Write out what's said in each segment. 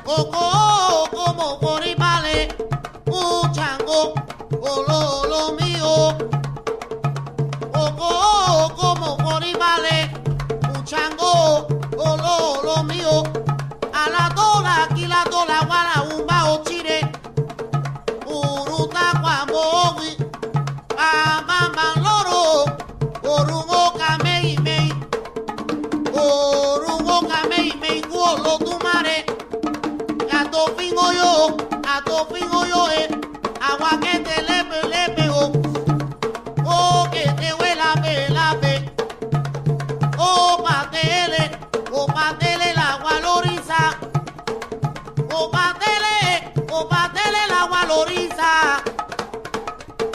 Coco, como por y vale, un chango, lo mío. Coco, como por y vale, un chango, lo mío. A la dola, aquí la dola, guala, un bajo chile, uruta guamogui, a mamá loro, por un oca mei mei, por un oca mei mei, guolo tu mare. A to fingo yo, agua que te le pegó, oh que te huela pe, oh patele la valoriza, oh patele la valoriza,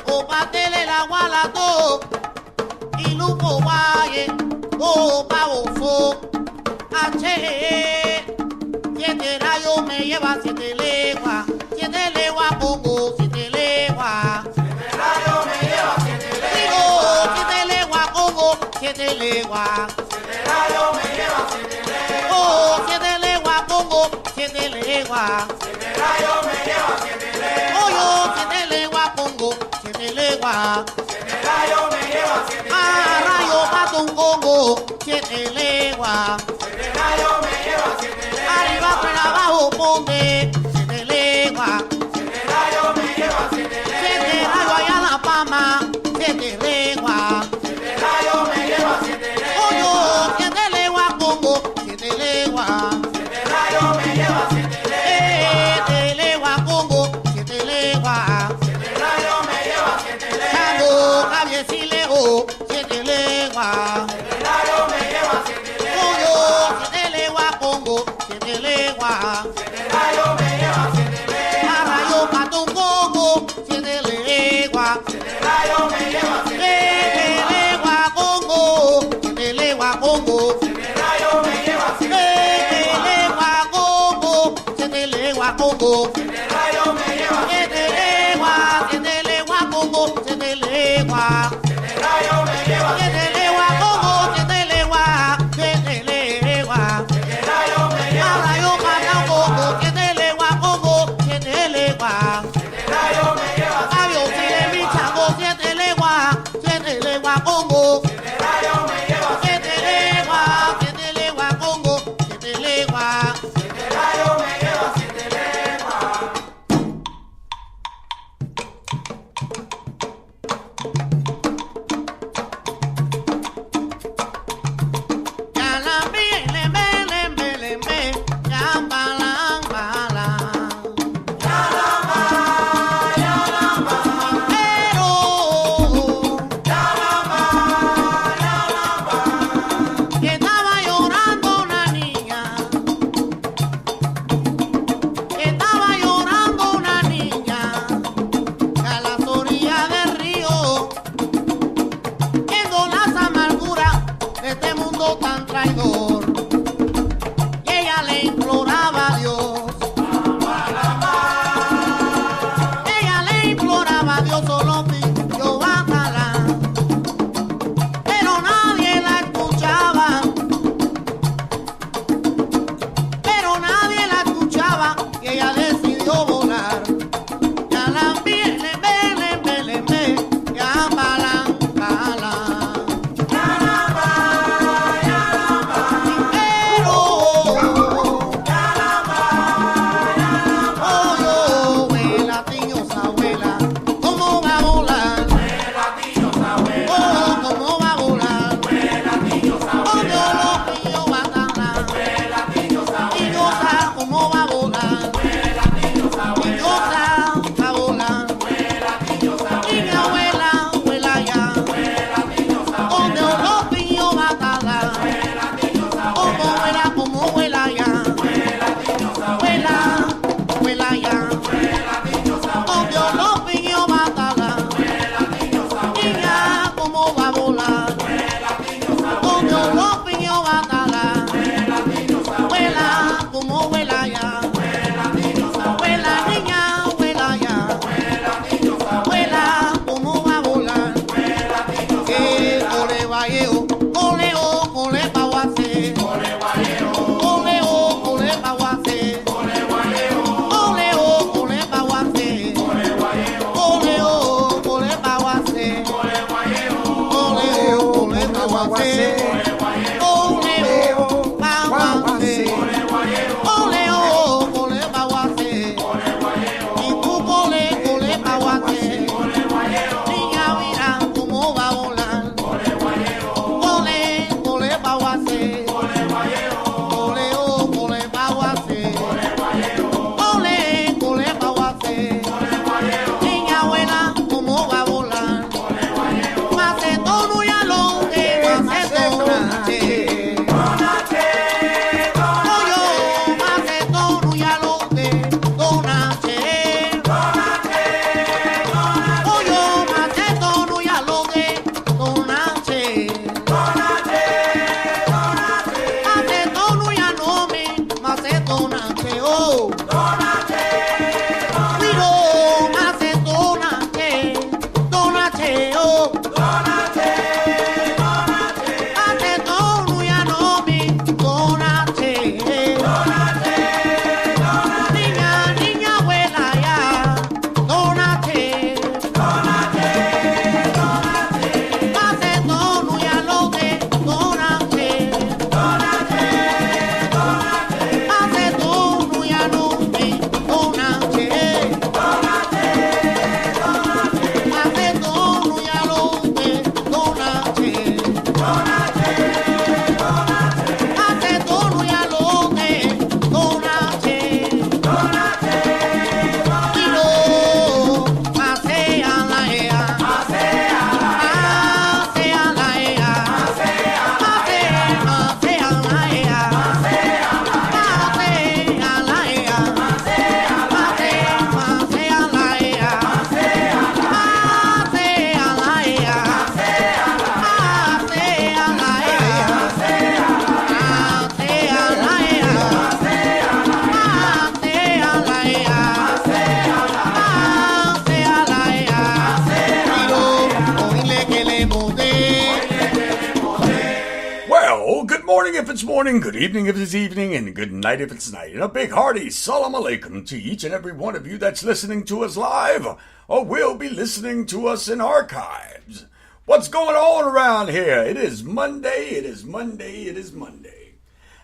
oh patele la gualato, y lupo valle, oh baboso, H. 7 rayos me lleva 7 leguas, 7 leguas pongo 7 leguas. 7 rayos me lleva 7 leguas. Digo 7 leguas pongo 7 leguas. 7 rayos me lleva 7 leguas. Oh, 7 leguas pongo 7 leguas. 7 rayos me lleva 7 leguas. Oh, yo 7 leguas pongo 7 leguas. 7 rayos me lleva 7 leguas. Ah, rayo pato un congo 7 leguas. 7 rayos me lleva 7 leguas. Arriba por abajo ponte 7 leguas. 7 rayos me lleva 7 leguas. 7 rayos allá en la palma 7 leguas. 7 rayos me lleva 7 leguas. Oh, yo 7 leguas pongo 7 leguas. 7 rayos me lleva 7 leguas. 7 leguas pongo 7 leguas. 7 rayos me lleva 7 leguas. Chango, cabiecileo 7 leguas. 7 rayos me lleva 7 leguas. Oh, yo 7 leguas pongo 7 leguas. 7 rayos me lleva 7 leguas. A rayo pato un congo 7 leguas. 7 rayos me lleva 7 7 leguas pongo 7 leguas pongo. 7 rayos me lleva 7 7 leguas pongo 7 leguas pongo. 7 rayos me lleva 7 leguas pongo 7 leguas. 7 rayos me lleva 7 leguas pongo 7 leguas. 7 leguas. 7 rayos me lleva Ahora yo para un poco 7 leguas pongo 7 leguas. 7 rayos me lleva Adiós, si de mi chango 7 leguas pongo. 7 rayos me lleva 7 leguas pongo 7 leguas. 7 rayos me lleva 7 leguas. baguase, ole o, baguase, ole o, ole baguase, y tu cole baguase, niña mira cómo va a volar, ole baguase, ole o, ole baguase, ole baguase, niña buena cómo va a volar. Macetono ya lo de macetonache. Oyo, macetono ya lo de donache. Oyo, macetono ya lo de donache. Macetono ya no me macetonache. Oh. Cuido, macetonache. Donache. Oh. Macetono ya no me donache. Niña abuela ya donache. Macetono ya lo de donache. Macetono ya no me donache. Macetono ya lo de donache. Macetono ya lo de donache. Tiro, masea la ea. Masea la ea. Masea la ea. Masea la ea. Masea la ea. Masea la ea. Well, good morning if it's morning, good evening if it's evening, and good night if it's night. And a big hearty salam alaikum to each and every one of you that's listening to us live or will be listening to us in archives. What's going on around here? It is Monday, it is Monday, it is Monday.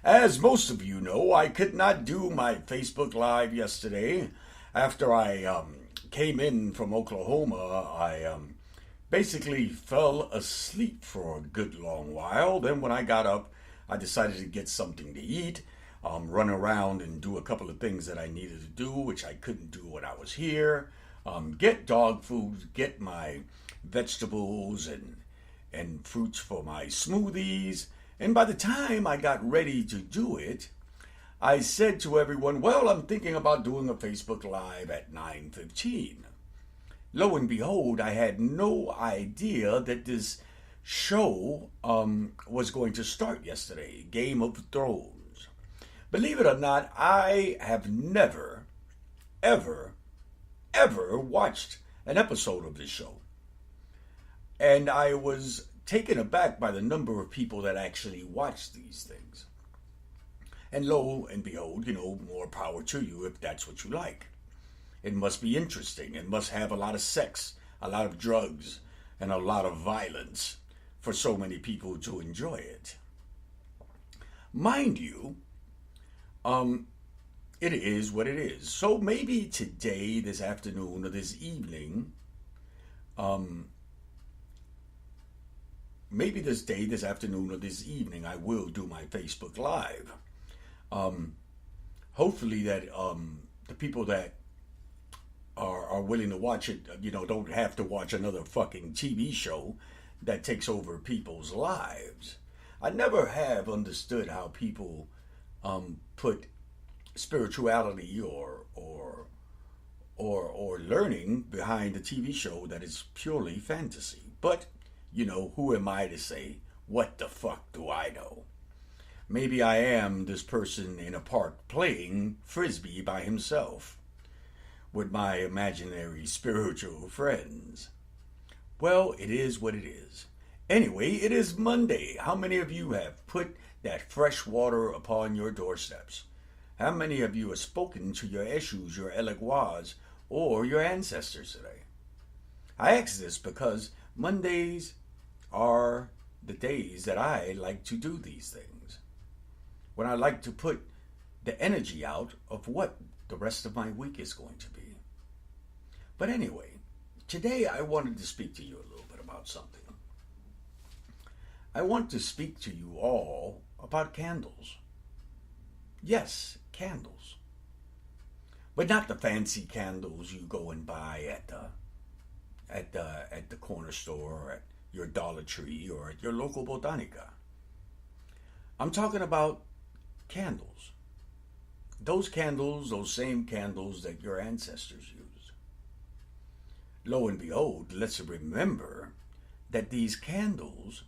As most of you know, I could not do my Facebook Live yesterday. After I came in from Oklahoma, I basically fell asleep for a good long while. Then when I got up, I decided to get something to eat, run around and do a couple of things that I needed to do, which I couldn't do when I was here. Get dog food, get my vegetables and fruits for my smoothies. And by the time I got ready to do it, I said to everyone, well, I'm thinking about doing a Facebook Live at 9:15. Lo and behold, I had no idea that this show was going to start yesterday, Game of Thrones. Believe it or not, I have never, ever watched an episode of this show. And I was taken aback by the number of people that actually watch these things. And lo and behold, more power to you if that's what you like. It must be interesting. It must have a lot of sex, a lot of drugs, and a lot of violence for so many people to enjoy it. Mind you, it is what it is. So maybe today, this afternoon, or this evening, maybe this afternoon or this evening, I will do my Facebook Live. Hopefully that the people that are willing to watch it, don't have to watch another fucking TV show that takes over people's lives. I never have understood how people put spirituality or learning behind a TV show that is purely fantasy. But, who am I to say, what the fuck do I know? Maybe I am this person in a park playing frisbee by himself with my imaginary spiritual friends. Well, it is what it is. Anyway, it is Monday. How many of you have put that fresh water upon your doorsteps? How many of you have spoken to your Eshus, your Elegwas, or your ancestors today? I ask this because Mondays are the days that I like to do these things. When I like to put the energy out of what the rest of my week is going to be. But anyway, today I wanted to speak to you a little bit about something. I want to speak to you all about candles. Yes, candles. But not the fancy candles you go and buy at the corner store or at your Dollar Tree or at your local botanica. I'm talking about candles. Those candles, those same candles that your ancestors used. Lo and behold, let's remember that these candles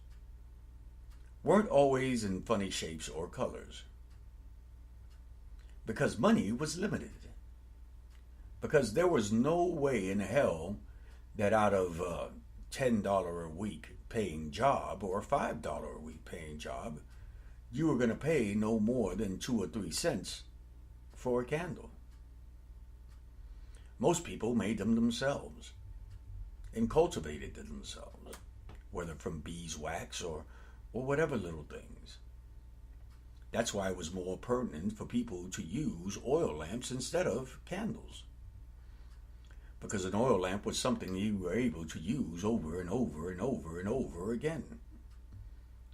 weren't always in funny shapes or colors. Because money was limited. Because there was no way in hell that out of a $10 a week paying job or $5 a week paying job, you were going to pay no more than 2 or 3 cents for a candle. Most people made them themselves and cultivated them themselves, whether from beeswax or whatever little things. That's why it was more pertinent for people to use oil lamps instead of candles. Because an oil lamp was something you were able to use over and over and over and over again.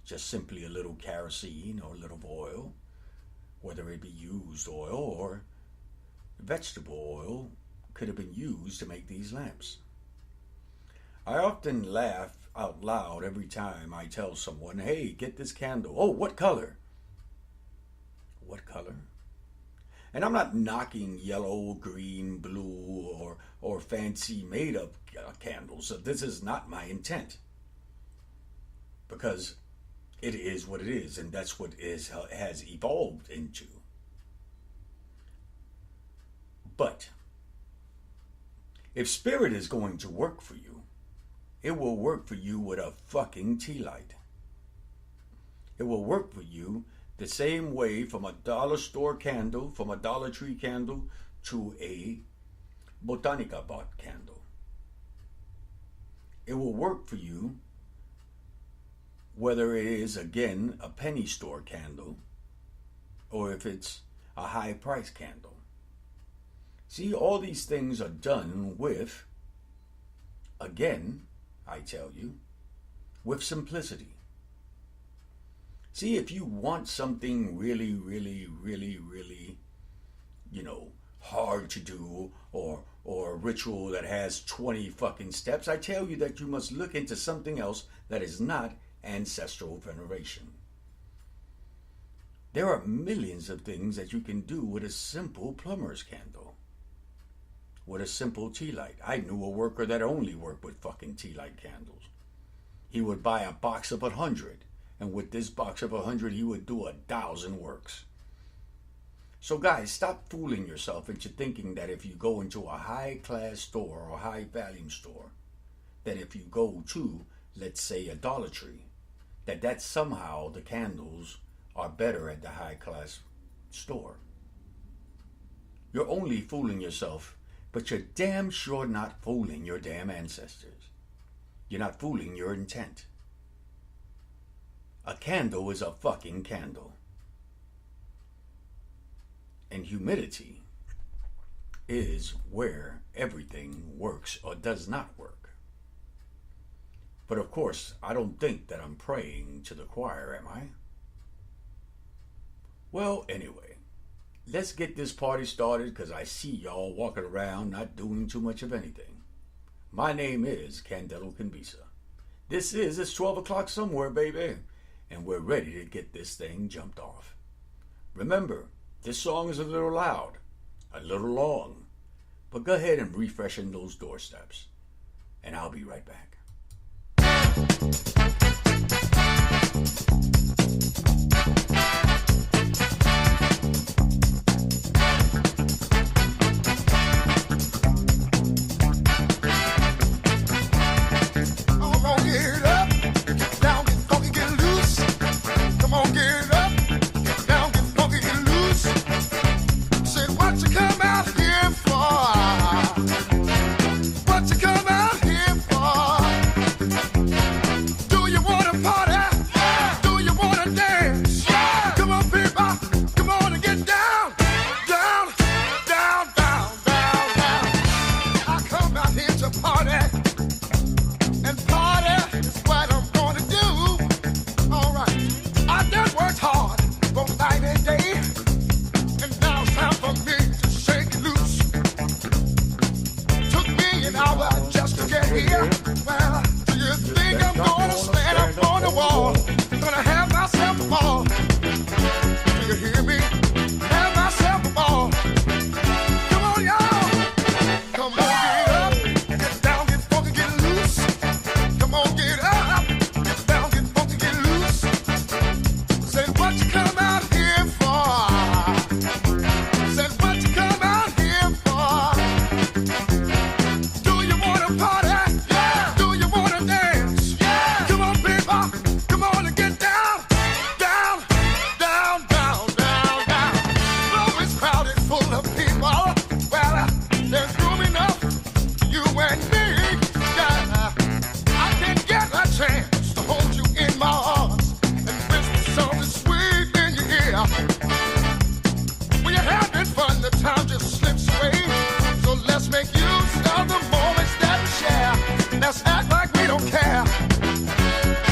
Just simply a little kerosene or a little oil, whether it be used oil or vegetable oil, could have been used to make these lamps. I often laugh out loud every time I tell someone, hey, get this candle. Oh, what color? What color? And I'm not knocking yellow, green, blue, or fancy made-up candles. So this is not my intent. Because it is what it is, and that's what has evolved into. But if spirit is going to work for you, it will work for you with a fucking tea light. It will work for you the same way from a dollar store candle, from a Dollar Tree candle, to a Botanica bought candle. It will work for you whether it is, again, a penny store candle or if it's a high price candle. See, all these things are done with, again, I tell you, with simplicity. See, if you want something really, really, really, really, hard to do, or a ritual that has 20 fucking steps, I tell you that you must look into something else that is not ancestral veneration. There are millions of things that you can do with a simple plumber's candle. With a simple tea light. I knew a worker that only worked with fucking tea light candles. He would buy a box of 100, and with this box of 100, he would do 1,000 works. So guys, stop fooling yourself into thinking that if you go into a high-class store or a high-volume store, that if you go to, let's say, a Dollar Tree, that somehow the candles are better at the high-class store. You're only fooling yourself, but you're damn sure not fooling your damn ancestors. You're not fooling your intent. A candle is a fucking candle. And humidity is where everything works or does not work. But of course, I don't think that I'm praying to the choir, am I? Well, anyway, let's get this party started because I see y'all walking around not doing too much of anything. My name is Candelo Kimbisa. It's 12 o'clock somewhere, baby, and we're ready to get this thing jumped off. Remember, this song is a little loud, a little long, but go ahead and refreshen those doorsteps, and I'll be right back. What you come out here for? Do you want to party? here. Well, do you think I'm gonna stand up on the wall? Gonna have myself a ball. Do you hear me? Have myself a ball. Come on, y'all. Come on, get up. Get down, get funky, get loose. Come on, get up. Get down, get funky, get loose. Say what you come out here for. Say what you come out here for. Do you wanna party? Yeah. Do you wanna dance? Yeah. Come on, people. Come on and get down. Down, down, down, down, down. Floor is crowded full of people. Well, there's room enough for you and me. Yeah. I can get a chance to hold you in my arms and whisper something sweet in your ear. When you're having fun, the time just slips away. So let's make use of the moments that we share. Let's act like we don't care.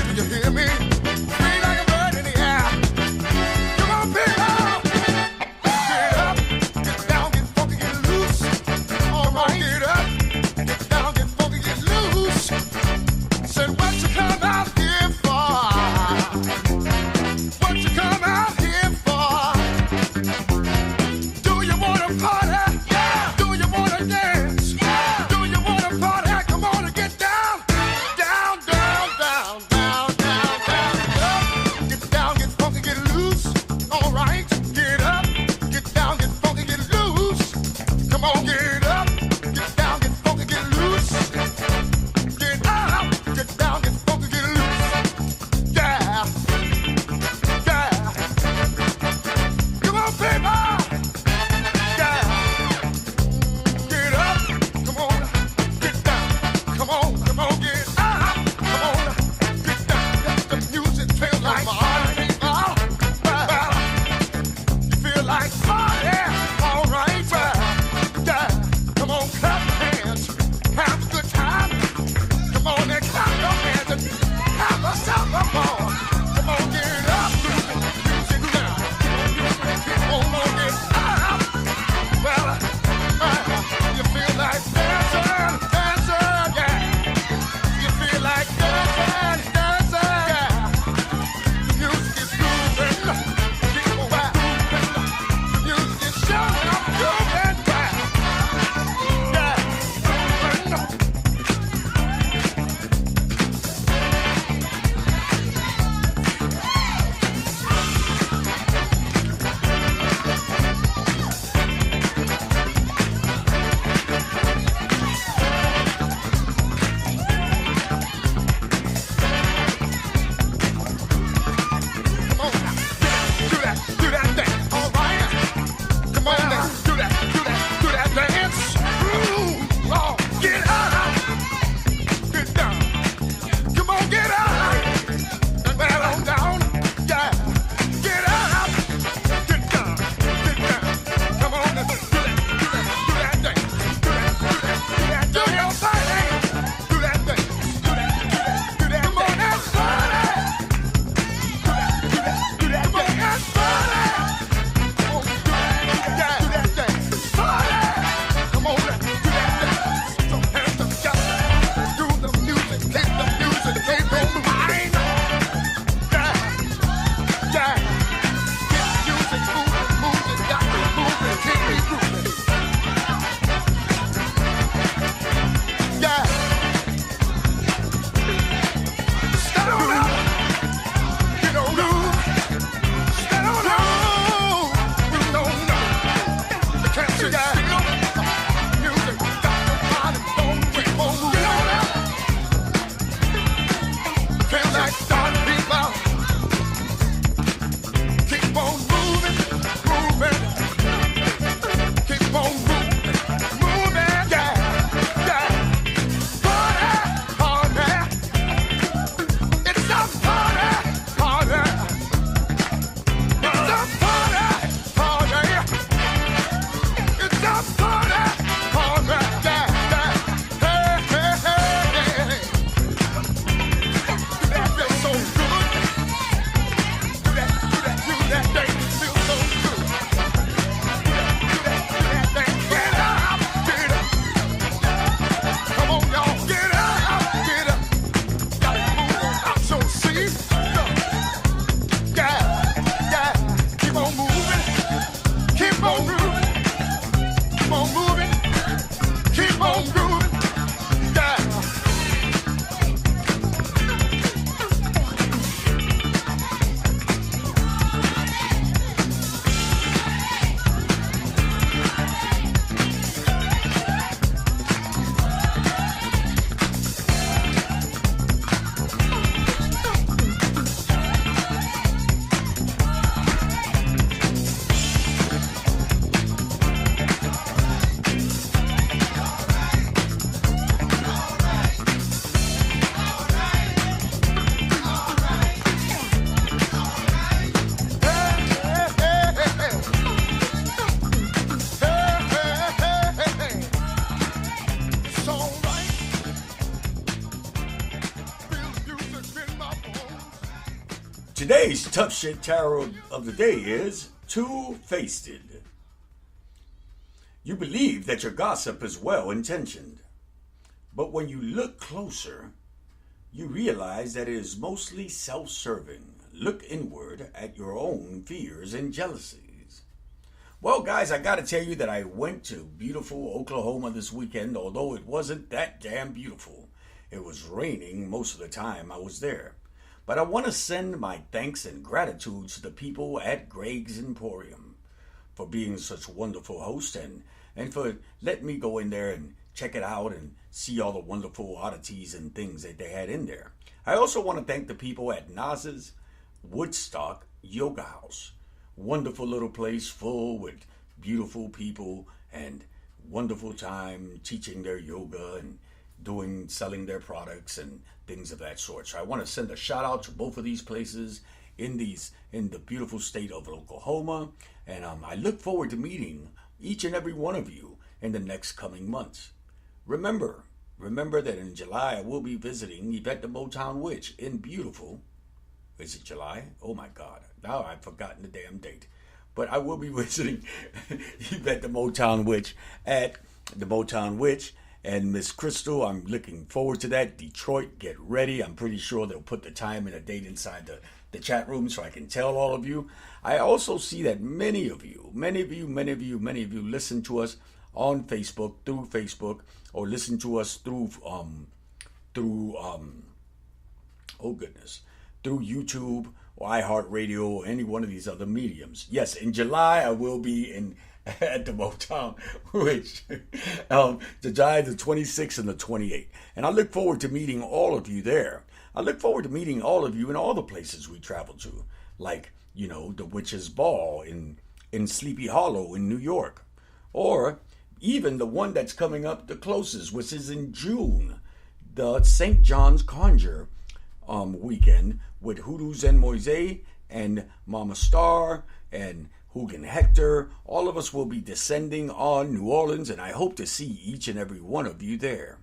Do you hear me? Free like a bird in the air. Come on, people. Get up, get down, get funky, get loose. All right, get up, get down, get funky, get loose. Said what you come out here for? What you come out here for? Do you wanna party? Yeah. Do you wanna dance? Today's tough shit tarot of the day is two-faced. You believe that your gossip is well-intentioned, but when you look closer, you realize that it is mostly self-serving. Look inward at your own fears and jealousies. Well, guys, I gotta tell you that I went to beautiful Oklahoma this weekend, although it wasn't that damn beautiful. It was raining most of the time I was there. But I want to send my thanks and gratitude to the people at Greg's Emporium for being such wonderful hosts and for letting me go in there and check it out and see all the wonderful oddities and things that they had in there. I also want to thank the people at Naz's Woodstock Yoga House. Wonderful little place full with beautiful people and wonderful time teaching their yoga and selling their products and things of that sort. So I want to send a shout out to both of these places in the beautiful state of Oklahoma, and I look forward to meeting each and every one of you in the next coming months. Remember that in July I will be visiting Yvette the Motown Witch in beautiful. Is it July? Oh my God! Now I've forgotten the damn date. But I will be visiting Yvette the Motown Witch at the Motown Witch. And Miss Crystal, I'm looking forward to that. Detroit, get ready. I'm pretty sure they'll put the time and a date inside the chat room so I can tell all of you. I also see that many of you listen to us on Facebook, through Facebook, or listen to us through YouTube or iHeartRadio or any one of these other mediums. Yes, in July I will be at the Motown Witch, July the 26th and the 28th. And I look forward to meeting all of you there. I look forward to meeting all of you in all the places we travel to, like, the Witch's Ball in Sleepy Hollow in New York, or even the one that's coming up the closest, which is in June, the St. John's Conjure weekend with Hoodoos and Moise and Mama Star and Hugin Hector. All of us will be descending on New Orleans, and I hope to see each and every one of you there.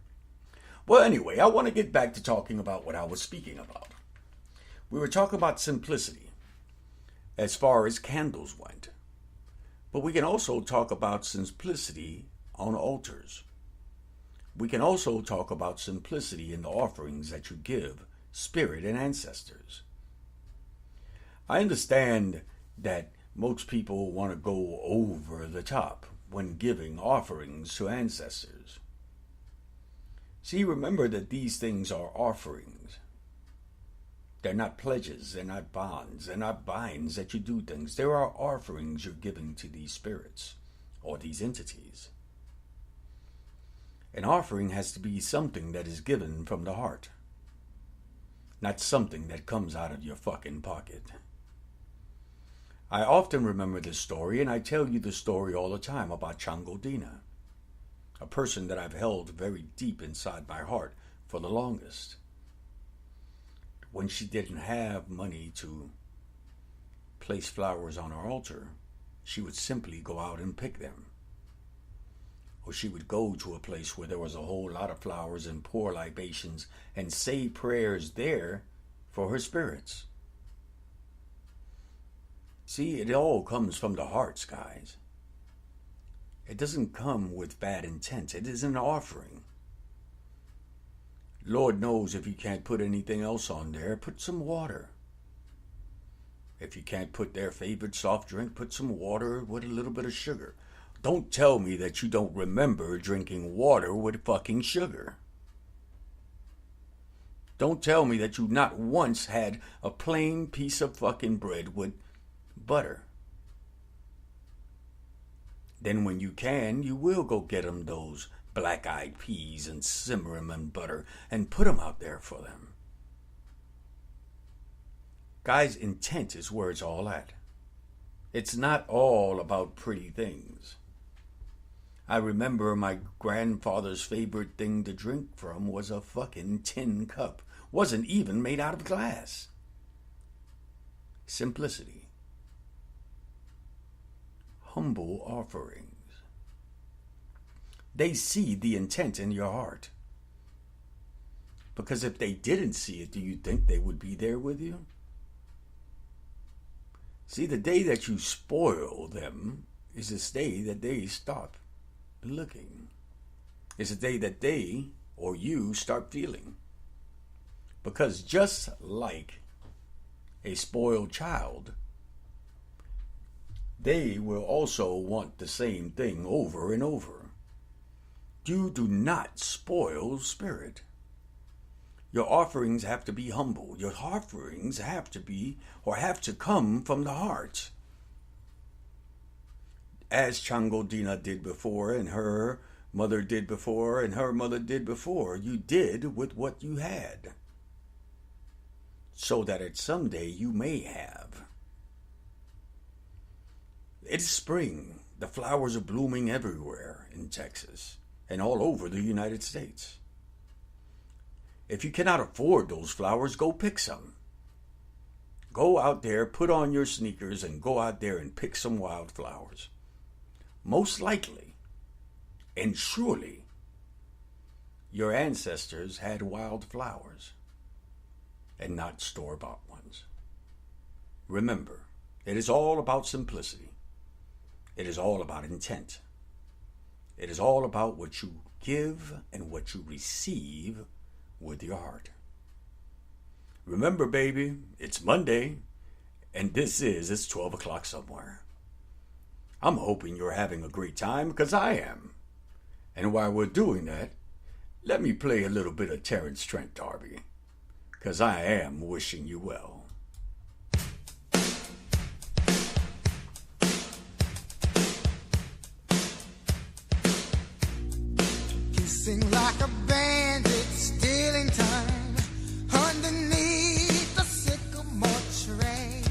Well, anyway, I want to get back to talking about what I was speaking about. We were talking about simplicity as far as candles went, but we can also talk about simplicity on altars. We can also talk about simplicity in the offerings that you give spirit and ancestors. I understand that most people want to go over the top when giving offerings to ancestors. See, remember that these things are offerings. They're not pledges, they're not bonds, they're not binds that you do things. There are offerings you're giving to these spirits or these entities. An offering has to be something that is given from the heart, not something that comes out of your fucking pocket. I often remember this story, and I tell you the story all the time about Changodina, a person that I've held very deep inside my heart for the longest. When she didn't have money to place flowers on her altar, she would simply go out and pick them. Or she would go to a place where there was a whole lot of flowers and pour libations and say prayers there for her spirits. See, it all comes from the hearts, guys. It doesn't come with bad intent. It is an offering. Lord knows if you can't put anything else on there, put some water. If you can't put their favorite soft drink, put some water with a little bit of sugar. Don't tell me that you don't remember drinking water with fucking sugar. Don't tell me that you not once had a plain piece of fucking bread with butter. Then when you can, you will go get them those black-eyed peas and simmer them in butter and put them out there for them. Guys, intent is where it's all at. It's not all about pretty things. I remember my grandfather's favorite thing to drink from was a fucking tin cup. Wasn't even made out of glass. Simplicity. Humble offerings. They see the intent in your heart. Because if they didn't see it, do you think they would be there with you? See, the day that you spoil them is this day that they stop looking. It's the day that they or you start feeling. Because just like a spoiled child, they will also want the same thing over and over. You do not spoil spirit. Your offerings have to be humble. Your offerings have to come from the heart. As Changodina did before, and her mother did before, and her mother did before, you did with what you had. So that at someday you may have. It's spring. The flowers are blooming everywhere in Texas and all over the United States. If you cannot afford those flowers, go pick some. Go out there, put on your sneakers, and go out there and pick some wildflowers. Most likely, and surely, your ancestors had wildflowers and not store-bought ones. Remember, it is all about simplicity. It is all about intent. It is all about what you give and what you receive with your heart. Remember, baby, it's Monday, and it's 12 o'clock somewhere. I'm hoping you're having a great time, because I am. And while we're doing that, let me play a little bit of Terrence Trent D'Arby, because I am wishing you well. Kissing like a bandit, stealing time underneath the sycamore tree.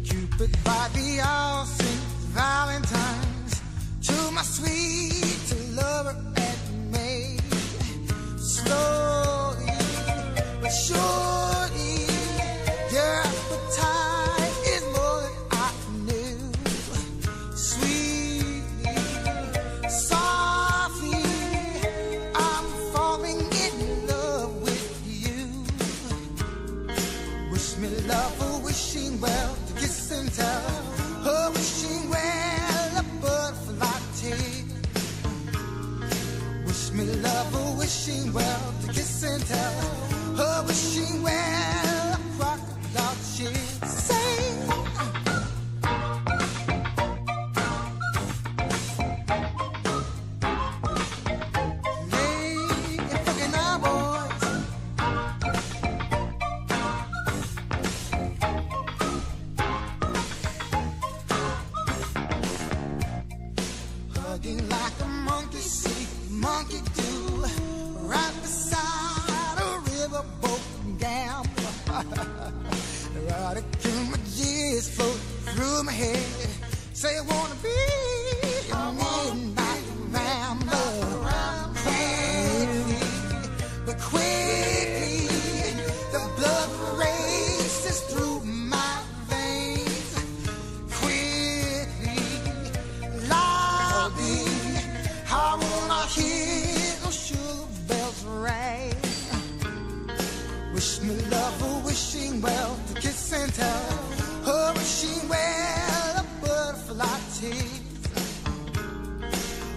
Cupid by the awsome Valentine's to my sweet lover and me. Slowly but surely, your appetite is more than I knew. Sweetly, softly, I'm falling in love with you. Wish me love, a wishing well, to kiss and tell. A wishing well, a butterfly tea. Wish me love, a wishing well, to kiss and tell. A wishing well, a crocodile she'd say. Hugging like a monkey see, monkey do, right beside a riverboat gambler. Erotic images float through my head. Say I wanna be a midnight rambler. Quickly, but quickly, the blood races through my veins. Quickly, loudly, I wanna hear those sugar bells ring. Wish me love, a wishing well, to kiss and tell. A wishing well, a butterfly tease.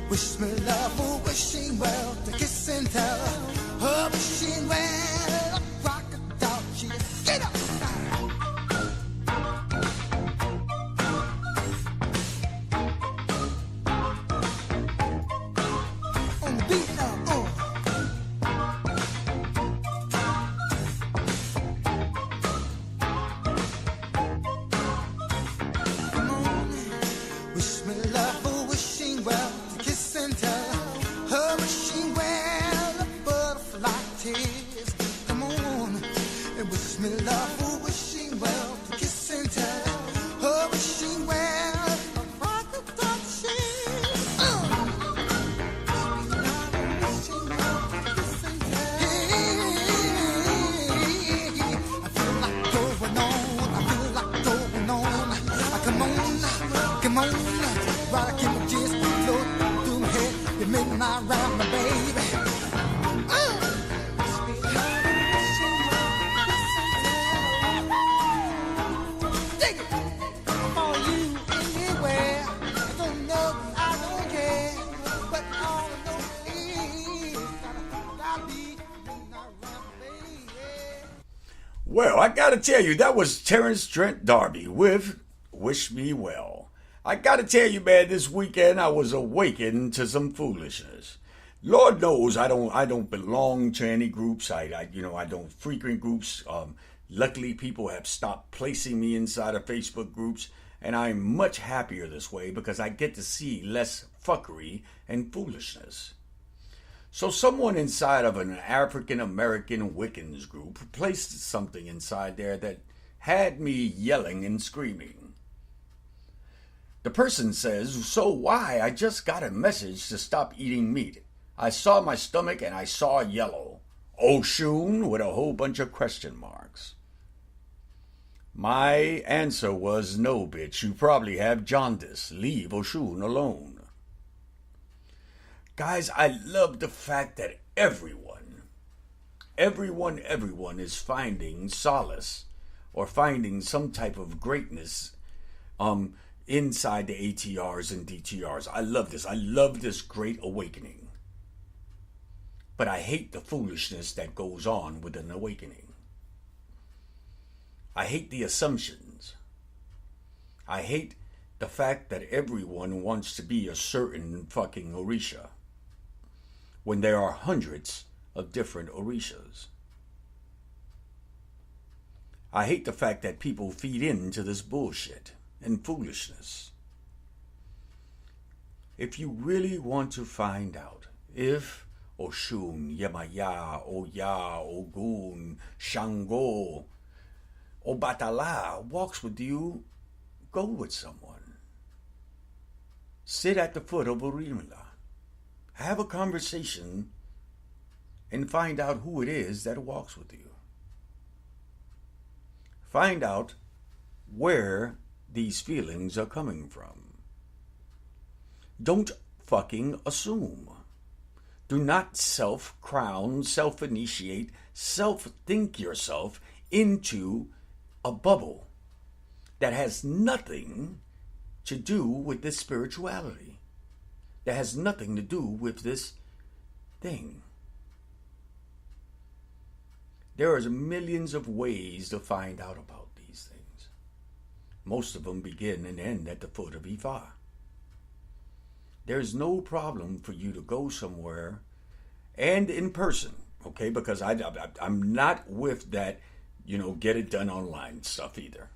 Wish me love, a wishing well, to kiss and tell. A wishing well, a crocodile cheese. Get up! On the beat now, Come on, wish me love, a wishing well, to kiss and tell. A wishing well, a butterfly tears. Come on, and wish me love, a wishing well, to kiss and tell. A wishing well, a crocodile cheese. I feel like going on, I feel like going on. Come on, while I keep my just float through my head. You make me not round my baby. Well, I gotta tell you, that was Terrence Trent D'Arby with Wish Me Well. I gotta tell you, man, this weekend I was awakened to some foolishness. Lord knows I don't belong to any groups. I don't frequent groups. Luckily, people have stopped placing me inside of Facebook groups, and I'm much happier this way because I get to see less fuckery and foolishness. So someone inside of an African American Wiccans group placed something inside there that had me yelling and screaming. The person says, "So why? I just got a message to stop eating meat. I saw my stomach and I saw yellow. Oshun," with a whole bunch of question marks. My answer was, "No, bitch, you probably have jaundice. Leave Oshun alone." Guys, I love the fact that everyone is finding solace or finding some type of greatness inside the ATRs and DTRs. I love this. I love this great awakening. But I hate the foolishness that goes on with an awakening. I hate the assumptions. I hate the fact that everyone wants to be a certain fucking Orisha when there are hundreds of different Orishas. I hate the fact that people feed into this bullshit and foolishness. If you really want to find out if Oshun, Yemaya, Oya, Ogun, Shango, Obatala walks with you, go with someone. Sit at the foot of Orimla. Have a conversation and find out who it is that walks with you. Find out where these feelings are coming from. Don't fucking assume. Do not self-crown, self-initiate, self-think yourself into a bubble that has nothing to do with this spirituality, that has nothing to do with this thing. There are millions of ways to find out about these things. Most of them begin and end at the foot of Ifa. There's no problem for you to go somewhere and in person, okay? Because I'm not with that, get it done online stuff either.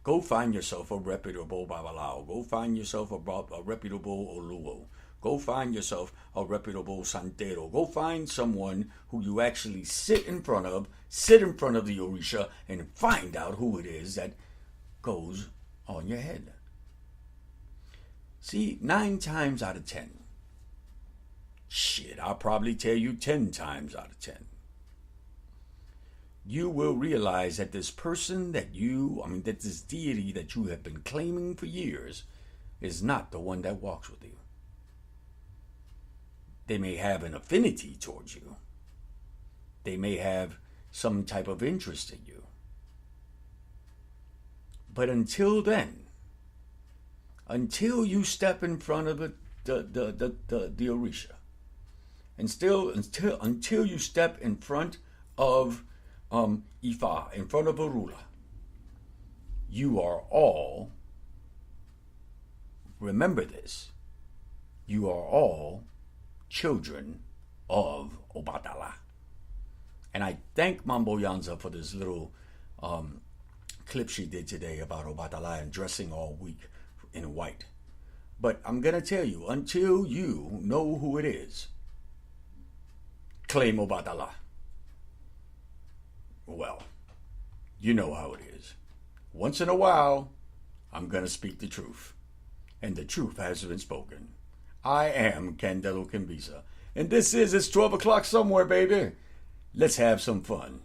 Go find yourself a reputable Babalao. Go find yourself a reputable Oluo. Go find yourself a reputable Santero. Go find someone who you actually sit in front of the Orisha, and find out who it is that goes on your head. See, 9 times out of 10. Shit, I'll probably tell you 10 times out of 10. You will realize that this person that this deity that you have been claiming for years is not the one that walks with you. They may have an affinity towards you. They may have some type of interest in you. But until then, until you step in front of the Orisha, until you step in front of Ifa, in front of Arula, you are all, remember this, you are all children of Obatala. And I thank Mambo Yanza for this little clip she did today about Obatala and dressing all week in white. But I'm going to tell you, until you know who it is, claim Obatala. Well, you know how it is. Once in a while, I'm going to speak the truth. And the truth has been spoken. I am Candelo Kimbisa. And it's 12 o'clock somewhere, baby. Let's have some fun.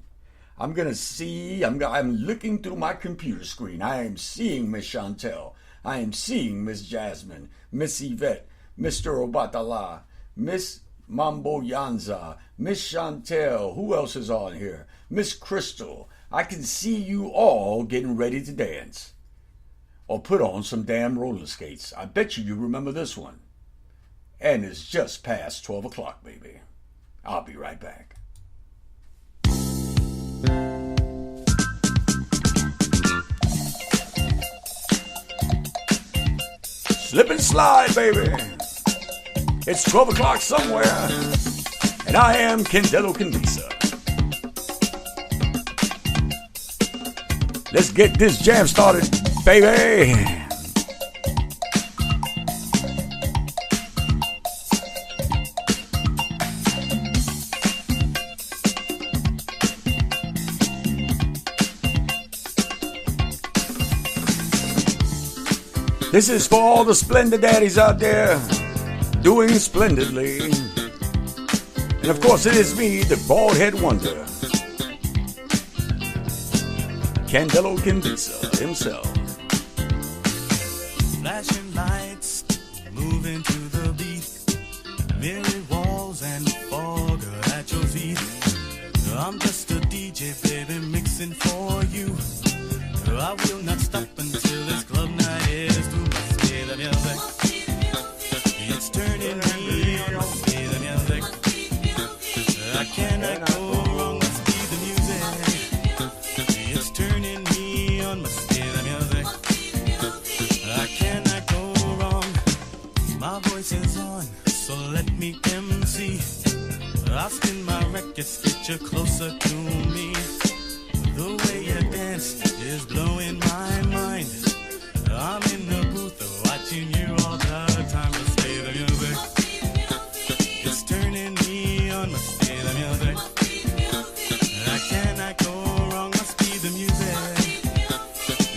I'm looking through my computer screen. I am seeing Miss Chantel. I am seeing Miss Jasmine, Miss Yvette, Mr. Obatala, Miss Mambo Yanza, Miss Chantel. Who else is on here? Miss Crystal. I can see you all getting ready to dance. Or put on some damn roller skates. I bet you remember this one. And it's just past 12 o'clock, baby. I'll be right back. Slip and slide, baby. It's 12 o'clock somewhere, and I am Candelo Kimbisa. Let's get this jam started, baby. This is for all the splendid daddies out there doing splendidly. And of course it is me, the bald head wonder, Candelo Kimbisa himself. Flashing lights, moving to the beat, mirrored walls and fog at your feet. I'm just a DJ, baby, mixing for you. I will not stop until this club night is through. Must be the music. It's turning me on. Must be the music. I cannot go wrong. Must be the music. It's turning me on. Must be the music. I cannot go wrong. My voice is on, so let me MC. I'll spin my records, get you closer to me. The way you dance is blowing my mind. I'm in the booth watching you all the time. Must be the music. It's turning me on. Must be the music. I cannot go wrong. Must be the music.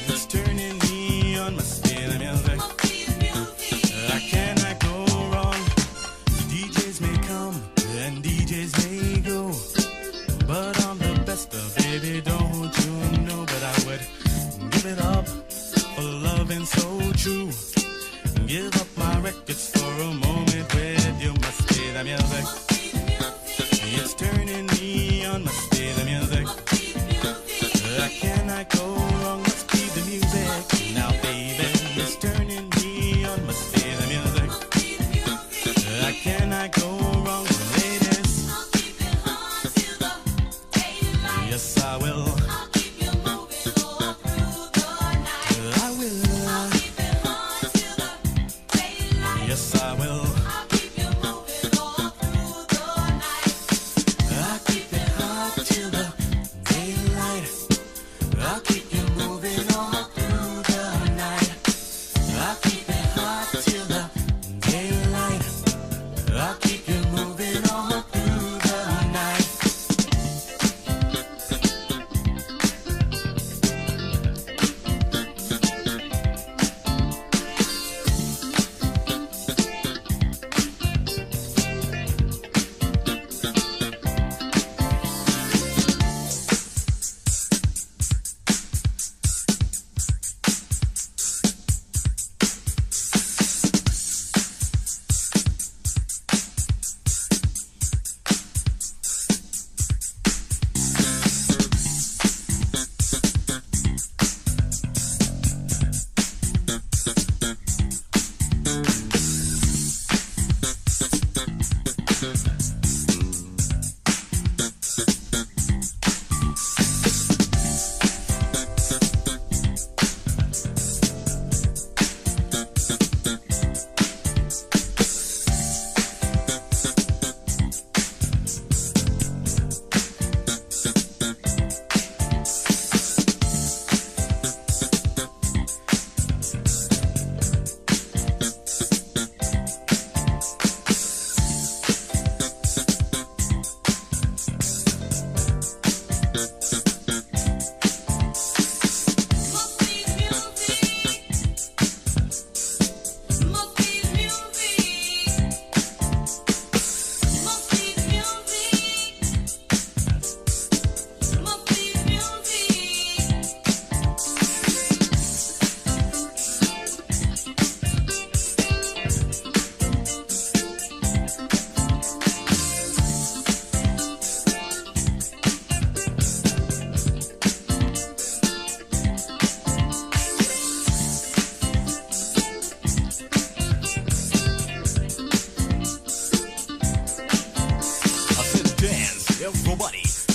It's turning me on. Must be the music. I cannot go wrong. DJs may come and DJs may go, but I'm the best of, baby, don't you know? But I would give it up for loving so true. Give up my records for a moment with you. Must be the music. It's turning me on. Must be the music. I cannot go wrong. Must be the music. Now, baby, it's turning me on. Must be the music. I cannot go wrong, ladies. Yes, I will. I will. Yes, I will. I'll keep it hot till the daylight. I'll keep you moving all through the night. I'll keep it hot till the daylight. I'll keep you moving all through the night.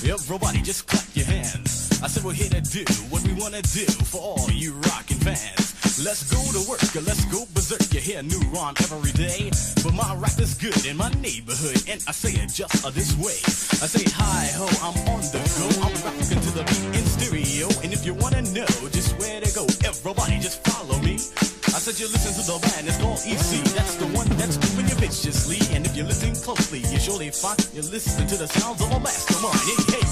Everybody just clap your hands. I said we're here to do what we want to do for all you rockin' fans. Let's go to work, let's go berserk. You hear a new rhyme every day, but my rap is good in my neighborhood, and I say it just this way. I say hi ho, I'm on the go. I'm rocking to the beat in stereo, and if you wanna know just where to go, everybody just follow me. I said you listen to the band, it's called EC. That's the one that's doing you viciously, and if you listen closely, you surely find you're listening to the sounds of a mastermind. Hey, hey.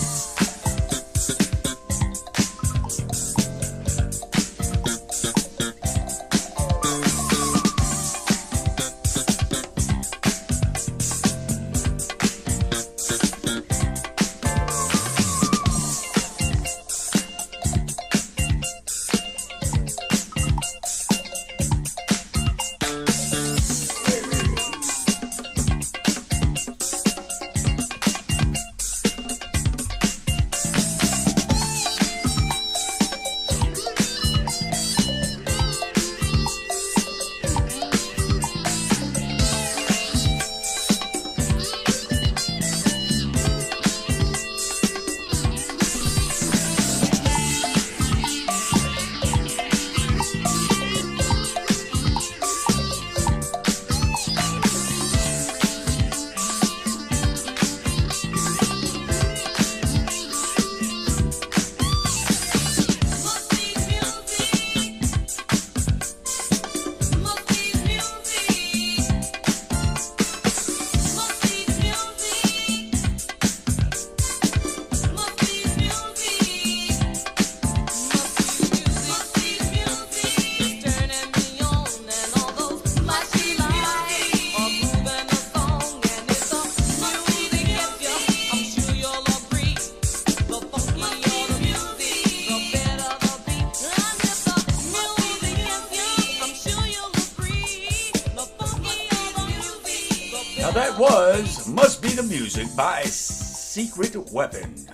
Now that was Must Be the Music by Secret Weapon.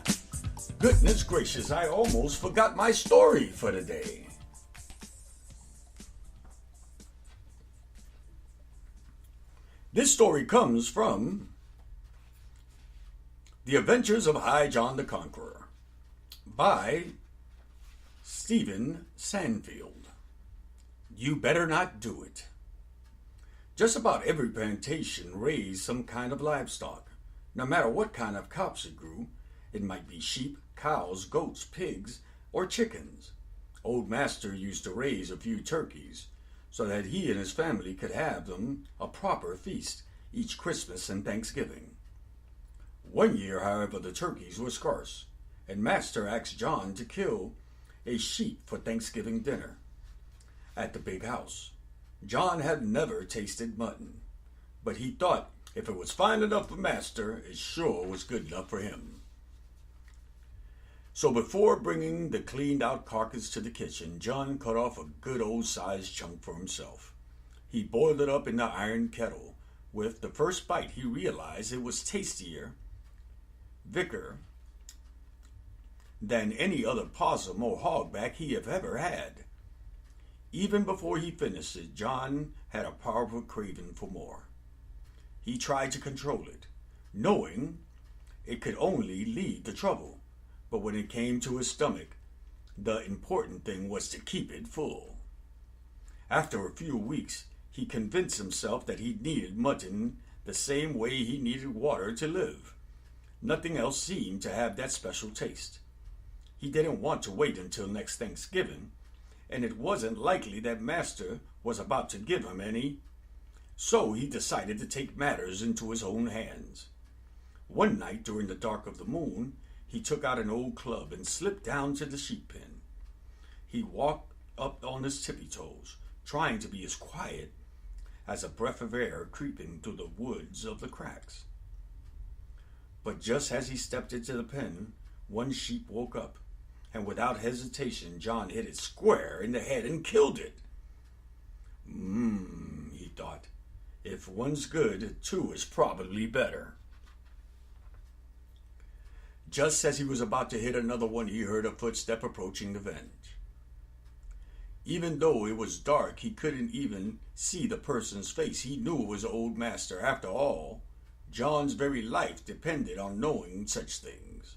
Goodness gracious, I almost forgot my story for today. This story comes from The Adventures of High John the Conqueror by Stephen Sandfield. You better not do it. Just about every plantation raised some kind of livestock. No matter what kind of crops it grew, it might be sheep, cows, goats, pigs, or chickens. Old Master used to raise a few turkeys so that he and his family could have them a proper feast each Christmas and Thanksgiving. One year, however, the turkeys were scarce, and Master asked John to kill a sheep for Thanksgiving dinner at the big house. John had never tasted mutton, but he thought if it was fine enough for Master, it sure was good enough for him. So before bringing the cleaned out carcass to the kitchen, John cut off a good old sized chunk for himself. He boiled it up in the iron kettle. With the first bite, he realized it was tastier, thicker than any other possum or hogback he have ever had. Even before he finished it, John had a powerful craving for more. He tried to control it, knowing it could only lead to trouble. But when it came to his stomach, the important thing was to keep it full. After a few weeks, he convinced himself that he needed mutton the same way he needed water to live. Nothing else seemed to have that special taste. He didn't want to wait until next Thanksgiving, and it wasn't likely that Master was about to give him any, so he decided to take matters into his own hands. One night during the dark of the moon, he took out an old club and slipped down to the sheep pen. He walked up on his tippy toes, trying to be as quiet as a breath of air creeping through the woods of the cracks. But just as he stepped into the pen, one sheep woke up, and without hesitation, John hit it square in the head and killed it. He thought, if one's good, two is probably better. Just as he was about to hit another one, he heard a footstep approaching the bench. Even though it was dark, he couldn't even see the person's face. He knew it was Old Master. After all, John's very life depended on knowing such things.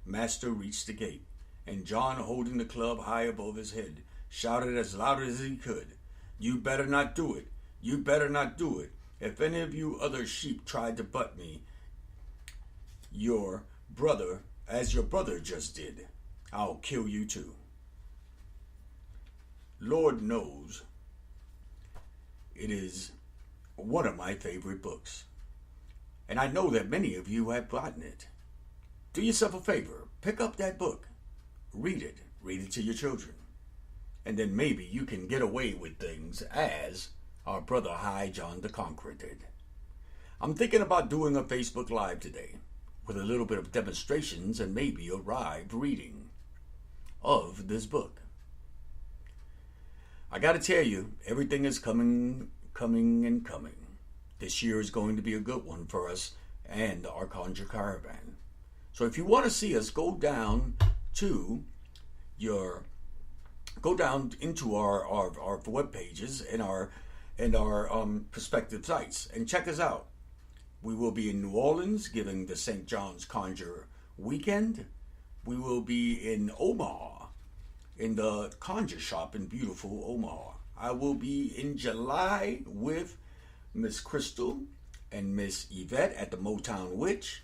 Master reached the gate, and John, holding the club high above his head, shouted as loud as he could, "You better not do it. You better not do it. If any of you other sheep tried to butt me, your brother just did, I'll kill you too." Lord knows it is one of my favorite books. And I know that many of you have gotten it. Do yourself a favor, pick up that book, read it to your children. And then maybe you can get away with things as our brother High John the Conqueror did. I'm thinking about doing a Facebook Live today with a little bit of demonstrations and maybe a live reading of this book. I gotta tell you, everything is coming. This year is going to be a good one for us and our Conjure Caravan. So if you want to see us, go down into our web pages and our prospective sites and check us out. We will be in New Orleans giving the St. John's Conjure weekend. We will be in Omaha in the Conjure Shop in beautiful Omaha. I will be in July with Miss Crystal and Miss Yvette at the Motown Witch.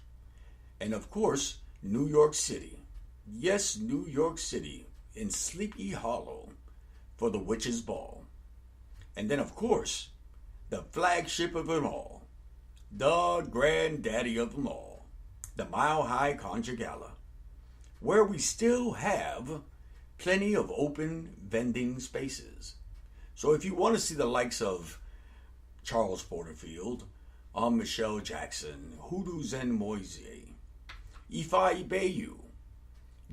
And of course, New York City. Yes, New York City in Sleepy Hollow for the Witches' Ball. And then of course, the flagship of them all, the granddaddy of them all, the Mile High Conjure Gala, where we still have plenty of open vending spaces. So if you want to see the likes of Charles Porterfield, Michelle Jackson, Hoodoo Zen Moise, Ifa Ibeyu,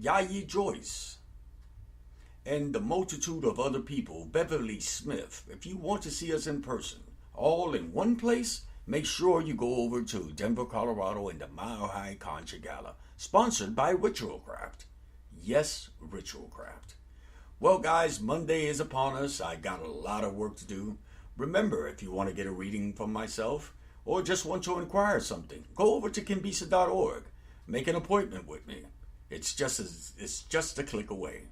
Yayi Joyce, and the multitude of other people, Beverly Smith, if you want to see us in person, all in one place, make sure you go over to Denver, Colorado in the Mile High Conjure Gala, sponsored by Ritualcraft. Yes, Ritualcraft. Well, guys, Monday is upon us. I got a lot of work to do. Remember, if you want to get a reading from myself or just want to inquire something, go over to kimbisa.org. Make an appointment with me. It's just a click away.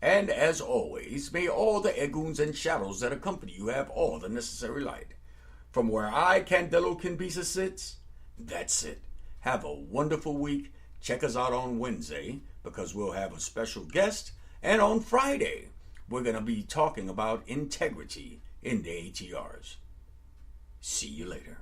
And as always, may all the egoons and shadows that accompany you have all the necessary light. From where I, Candelo Kimbisa, sits, that's it. Have a wonderful week. Check us out on Wednesday because we'll have a special guest. And on Friday, we're going to be talking about integrity in the ATRs. See you later.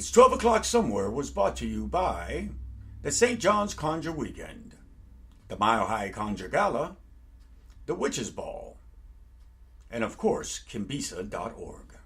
It's 12 o'clock somewhere was brought to you by the St. John's Conjure Weekend, the Mile High Conjure Gala, the Witches Ball, and of course, Kimbisa.org.